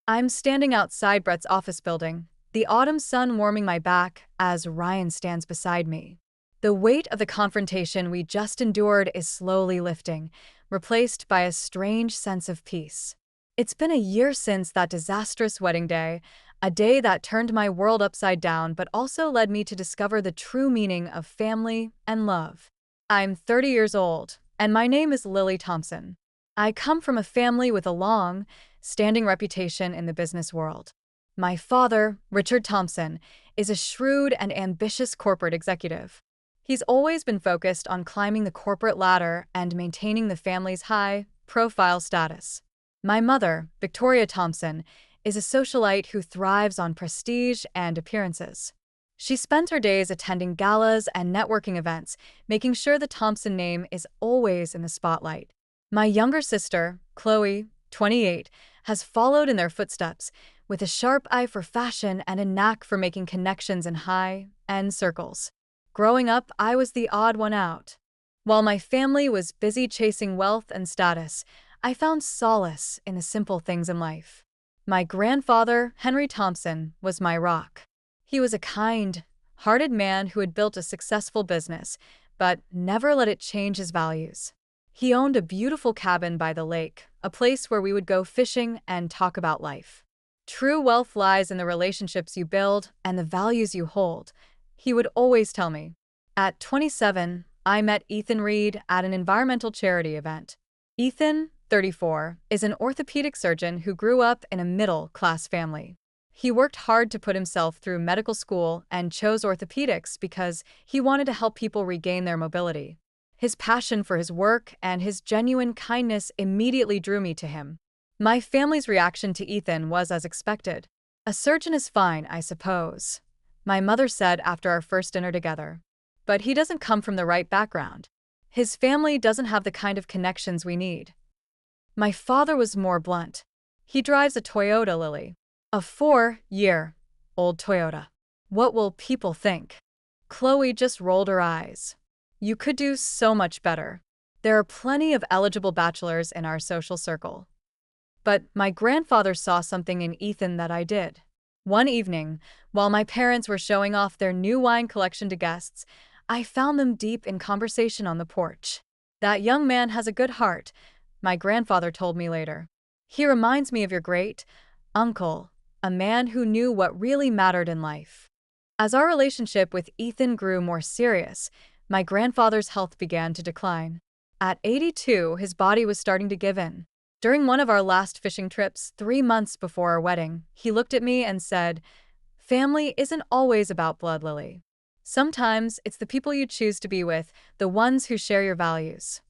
I'm standing outside Brett's office building, the autumn sun warming my back as Ryan stands beside me. The weight of the confrontation we just endured is slowly lifting, replaced by a strange sense of peace. It's been a year since that disastrous wedding day, a day that turned my world upside down but also led me to discover the true meaning of family and love. I'm 30 years old, and my name is Lily Thompson. I come from a family with a long, standing reputation in the business world. My father, Richard Thompson, is a shrewd and ambitious corporate executive. He's always been focused on climbing the corporate ladder and maintaining the family's high-profile status. My mother, Victoria Thompson, is a socialite who thrives on prestige and appearances. She spends her days attending galas and networking events, making sure the Thompson name is always in the spotlight. My younger sister, Chloe, 28, has followed in their footsteps, with a sharp eye for fashion and a knack for making connections in high-end circles. Growing up, I was the odd one out. While my family was busy chasing wealth and status, I found solace in the simple things in life. My grandfather, Henry Thompson, was my rock. He was a kind-hearted man who had built a successful business, but never let it change his values. He owned a beautiful cabin by the lake, a place where we would go fishing and talk about life. True wealth lies in the relationships you build and the values you hold, he would always tell me. At 27, I met Ethan Reed at an environmental charity event. Ethan, 34, is an orthopedic surgeon who grew up in a middle-class family. He worked hard to put himself through medical school and chose orthopedics because he wanted to help people regain their mobility. His passion for his work and his genuine kindness immediately drew me to him. My family's reaction to Ethan was as expected. "A surgeon is fine, I suppose," my mother said after our first dinner together. "But he doesn't come from the right background. His family doesn't have the kind of connections we need." My father was more blunt. "He drives a Toyota, Lily. A 4-year-old Toyota. What will people think?" Chloe just rolled her eyes. "You could do so much better. There are plenty of eligible bachelors in our social circle." But my grandfather saw something in Ethan that I did. One evening, while my parents were showing off their new wine collection to guests, I found them deep in conversation on the porch. "That young man has a good heart," my grandfather told me later. "He reminds me of your great uncle, a man who knew what really mattered in life." As our relationship with Ethan grew more serious, my grandfather's health began to decline. At 82, his body was starting to give in. During one of our last fishing trips, 3 months before our wedding, he looked at me and said, "Family isn't always about blood, Lily. Sometimes it's the people you choose to be with, the ones who share your values."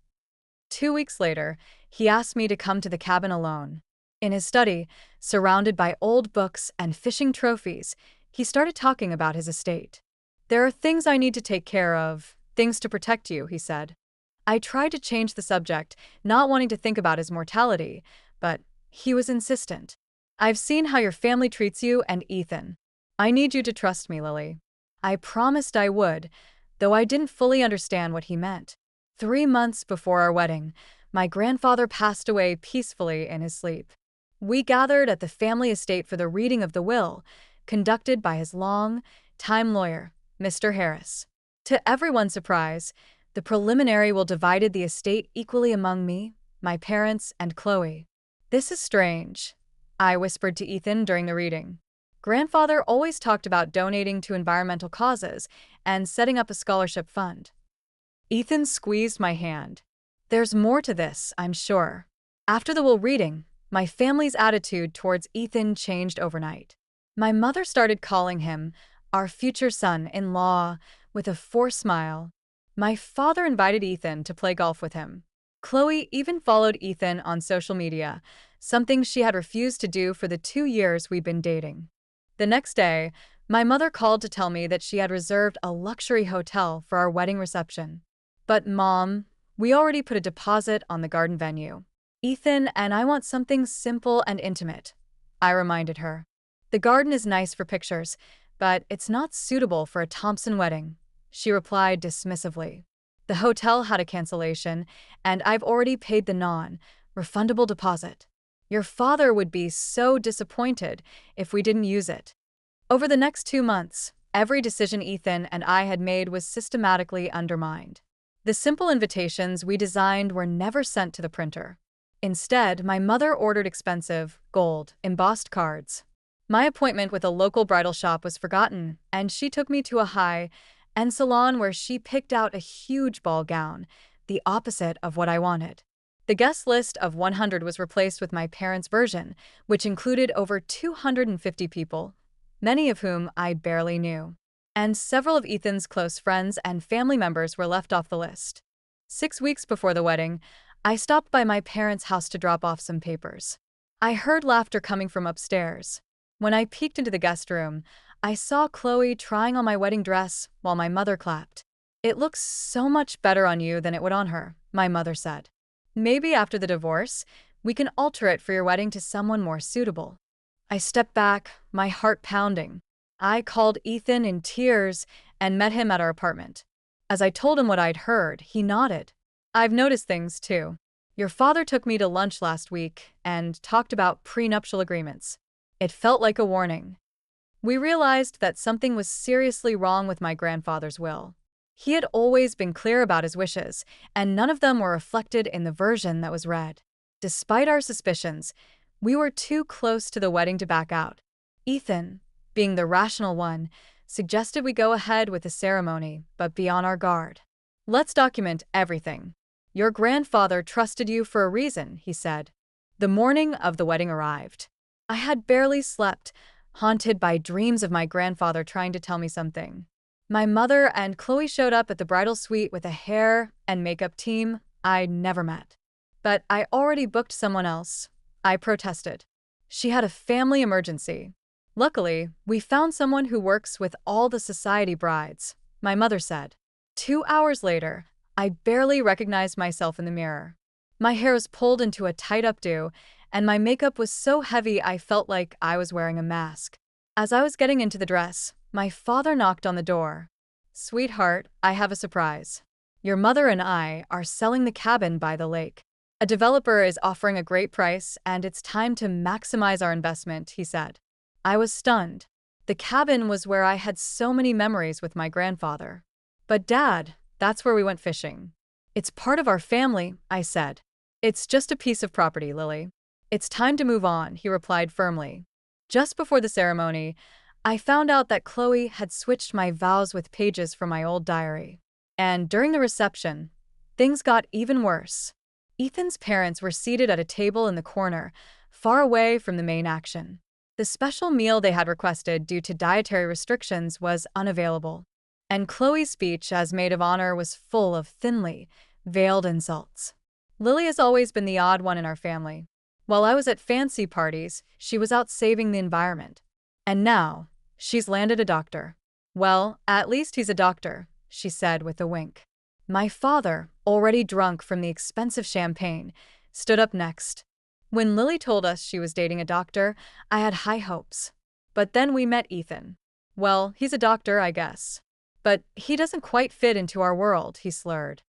2 weeks later, he asked me to come to the cabin alone. In his study, surrounded by old books and fishing trophies, he started talking about his estate. "There are things I need to take care of, things to protect you," he said. I tried to change the subject, not wanting to think about his mortality, but he was insistent. "I've seen how your family treats you and Ethan. I need you to trust me, Lily." I promised I would, though I didn't fully understand what he meant. 3 months before our wedding, my grandfather passed away peacefully in his sleep. We gathered at the family estate for the reading of the will, conducted by his long-time lawyer, Mr. Harris. To everyone's surprise, the preliminary will divided the estate equally among me, my parents, and Chloe. "This is strange," I whispered to Ethan during the reading. "Grandfather always talked about donating to environmental causes and setting up a scholarship fund." Ethan squeezed my hand. "There's more to this, I'm sure." After the will reading, my family's attitude towards Ethan changed overnight. My mother started calling him our future son-in-law with a forced smile. My father invited Ethan to play golf with him. Chloe even followed Ethan on social media, something she had refused to do for the 2 years we'd been dating. The next day, my mother called to tell me that she had reserved a luxury hotel for our wedding reception. "But Mom, we already put a deposit on the garden venue. Ethan and I want something simple and intimate," I reminded her. "The garden is nice for pictures, but it's not suitable for a Thompson wedding," she replied dismissively. "The hotel had a cancellation, and I've already paid the non-refundable deposit." Your father would be so disappointed if we didn't use it. Over the next 2 months, every decision Ethan and I had made was systematically undermined. The simple invitations we designed were never sent to the printer. Instead, my mother ordered expensive, gold, embossed cards. My appointment with a local bridal shop was forgotten, and she took me to a high-end salon where she picked out a huge ball gown, the opposite of what I wanted. The guest list of 100 was replaced with my parents' version, which included over 250 people, many of whom I barely knew. And several of Ethan's close friends and family members were left off the list. 6 weeks before the wedding, I stopped by my parents' house to drop off some papers. I heard laughter coming from upstairs. When I peeked into the guest room, I saw Chloe trying on my wedding dress while my mother clapped. "It looks so much better on you than it would on her," my mother said. "Maybe after the divorce, we can alter it for your wedding to someone more suitable." I stepped back, my heart pounding. I called Ethan in tears and met him at our apartment. As I told him what I'd heard, he nodded. "I've noticed things, too. Your father took me to lunch last week and talked about prenuptial agreements. It felt like a warning." We realized that something was seriously wrong with my grandfather's will. He had always been clear about his wishes, and none of them were reflected in the version that was read. Despite our suspicions, we were too close to the wedding to back out. Ethan, being the rational one, suggested we go ahead with the ceremony, but be on our guard. "Let's document everything. Your grandfather trusted you for a reason," he said. The morning of the wedding arrived. I had barely slept, haunted by dreams of my grandfather trying to tell me something. My mother and Chloe showed up at the bridal suite with a hair and makeup team I'd never met. "But I already booked someone else," I protested. "She had a family emergency." "Luckily, we found someone who works with all the society brides," my mother said. 2 hours later, I barely recognized myself in the mirror. My hair was pulled into a tight updo, and my makeup was so heavy I felt like I was wearing a mask. As I was getting into the dress, my father knocked on the door. "Sweetheart, I have a surprise. Your mother and I are selling the cabin by the lake. A developer is offering a great price, and it's time to maximize our investment," he said. I was stunned. The cabin was where I had so many memories with my grandfather. "But Dad, that's where we went fishing." "It's part of our family," I said. "It's just a piece of property, Lily. It's time to move on," he replied firmly. Just before the ceremony, I found out that Chloe had switched my vows with pages from my old diary. And during the reception, things got even worse. Ethan's parents were seated at a table in the corner, far away from the main action. The special meal they had requested due to dietary restrictions was unavailable. And Chloe's speech as maid of honor was full of thinly veiled insults. Lily has always been the odd one in our family. While I was at fancy parties, she was out saving the environment. And now, she's landed a doctor. "Well, at least he's a doctor," she said with a wink. My father, already drunk from the expensive champagne, stood up next. When Lily told us she was dating a doctor, I had high hopes. But then we met Ethan. "Well, he's a doctor, I guess. But he doesn't quite fit into our world," he slurred.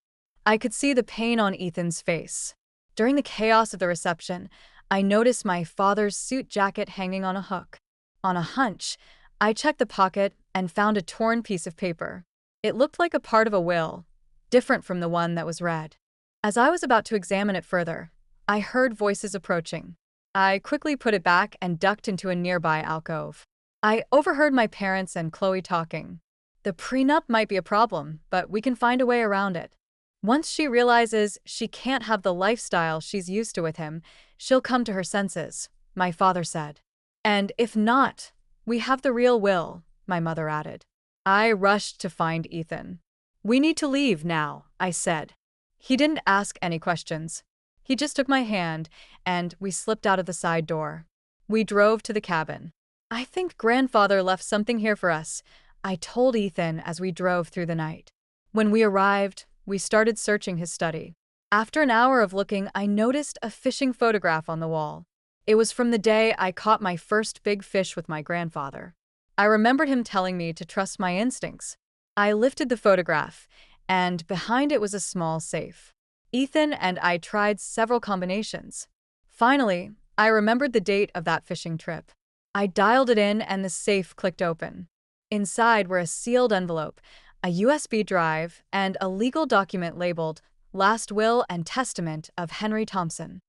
I could see the pain on Ethan's face. During the chaos of the reception, I noticed my father's suit jacket hanging on a hook. On a hunch, I checked the pocket and found a torn piece of paper. It looked like a part of a will, different from the one that was read. As I was about to examine it further, I heard voices approaching. I quickly put it back and ducked into a nearby alcove. I overheard my parents and Chloe talking. "The prenup might be a problem, but we can find a way around it. Once she realizes she can't have the lifestyle she's used to with him, she'll come to her senses," my father said. "And if not, we have the real will," my mother added. I rushed to find Ethan. "We need to leave now," I said. He didn't ask any questions. He just took my hand, and we slipped out of the side door. We drove to the cabin. "I think grandfather left something here for us," I told Ethan as we drove through the night. When we arrived, we started searching his study. After an hour of looking, I noticed a fishing photograph on the wall. It was from the day I caught my first big fish with my grandfather. I remembered him telling me to trust my instincts. I lifted the photograph, and behind it was a small safe. Ethan and I tried several combinations. Finally, I remembered the date of that fishing trip. I dialed it in and the safe clicked open. Inside were a sealed envelope, a USB drive, and a legal document labeled Last Will and Testament of Henry Thompson.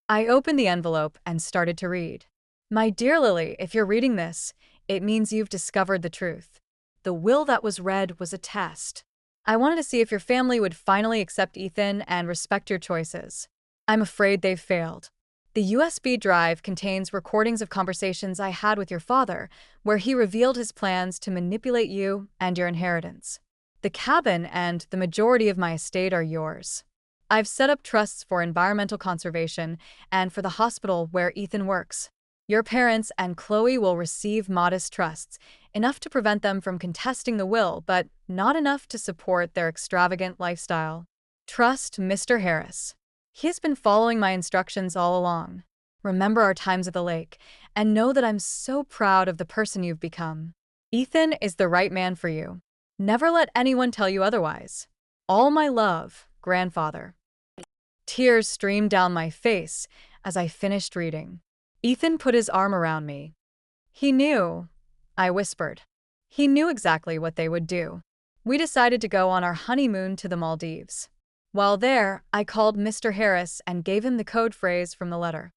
I opened the envelope and started to read. My dear Lily, if you're reading this, it means you've discovered the truth. The will that was read was a test. I wanted to see if your family would finally accept Ethan and respect your choices. I'm afraid they've failed. The USB drive contains recordings of conversations I had with your father, where he revealed his plans to manipulate you and your inheritance. The cabin and the majority of my estate are yours. I've set up trusts for environmental conservation and for the hospital where Ethan works. Your parents and Chloe will receive modest trusts, enough to prevent them from contesting the will, but not enough to support their extravagant lifestyle. Trust Mr. Harris. He has been following my instructions all along. Remember our times at the lake, and know that I'm so proud of the person you've become. Ethan is the right man for you. Never let anyone tell you otherwise. All my love, Grandfather. Tears streamed down my face as I finished reading. Ethan put his arm around me. He knew, I whispered. He knew exactly what they would do. We decided to go on our honeymoon to the Maldives. While there, I called Mr. Harris and gave him the code phrase from the letter.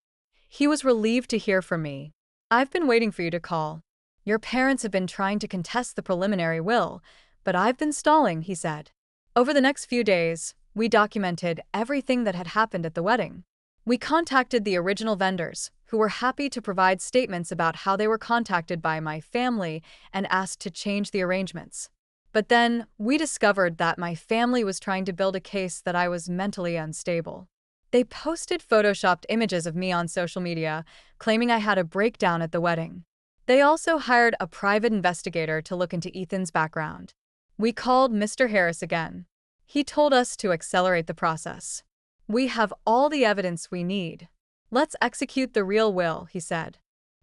He was relieved to hear from me. I've been waiting for you to call. Your parents have been trying to contest the preliminary will, but I've been stalling, he said. Over the next few days, we documented everything that had happened at the wedding. We contacted the original vendors, who were happy to provide statements about how they were contacted by my family and asked to change the arrangements. But then, we discovered that my family was trying to build a case that I was mentally unstable. They posted photoshopped images of me on social media, claiming I had a breakdown at the wedding. They also hired a private investigator to look into Ethan's background. We called Mr. Harris again. He told us to accelerate the process. We have all the evidence we need. Let's execute the real will, he said.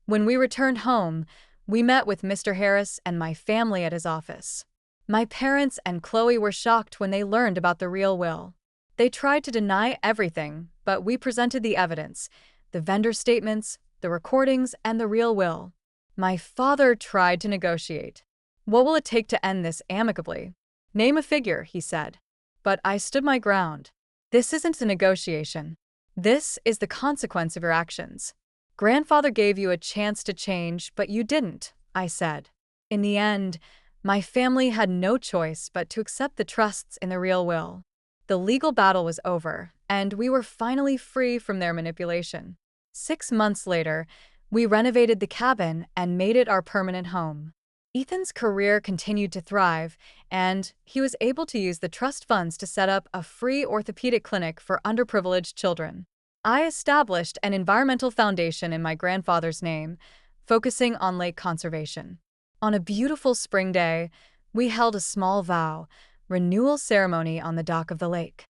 When we returned home, we met with Mr. Harris and my family at his office. My parents and Chloe were shocked when they learned about the real will. They tried to deny everything, but we presented the evidence, the vendor statements, the recordings, and the real will. My father tried to negotiate. What will it take to end this amicably? Name a figure, he said. But I stood my ground. This isn't a negotiation. This is the consequence of your actions. Grandfather gave you a chance to change, but you didn't, I said. In the end, my family had no choice but to accept the trusts in the real will. The legal battle was over, and we were finally free from their manipulation. 6 months later, we renovated the cabin and made it our permanent home. Ethan's career continued to thrive, and he was able to use the trust funds to set up a free orthopedic clinic for underprivileged children. I established an environmental foundation in my grandfather's name, focusing on lake conservation. On a beautiful spring day, we held a small vow renewal ceremony on the dock of the lake.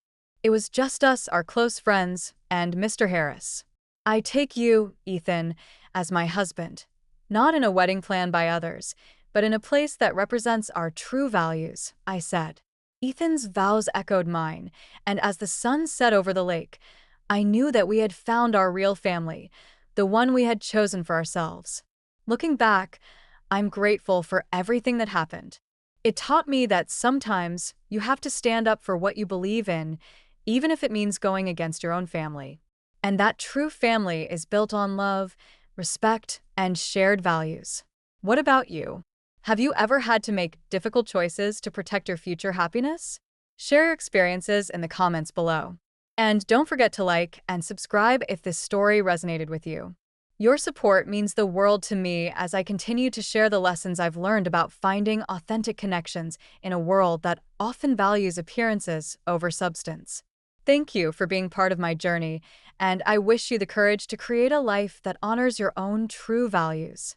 It was just us, our close friends, and Mr. Harris. I take you, Ethan, as my husband, not in a wedding planned by others, but in a place that represents our true values, I said. Ethan's vows echoed mine, and as the sun set over the lake, I knew that we had found our real family, the one we had chosen for ourselves. Looking back, I'm grateful for everything that happened. It taught me that sometimes you have to stand up for what you believe in, even if it means going against your own family. And that true family is built on love, respect, and shared values. What about you? Have you ever had to make difficult choices to protect your future happiness? Share your experiences in the comments below. And don't forget to like and subscribe if this story resonated with you. Your support means the world to me as I continue to share the lessons I've learned about finding authentic connections in a world that often values appearances over substance. Thank you for being part of my journey, and I wish you the courage to create a life that honors your own true values.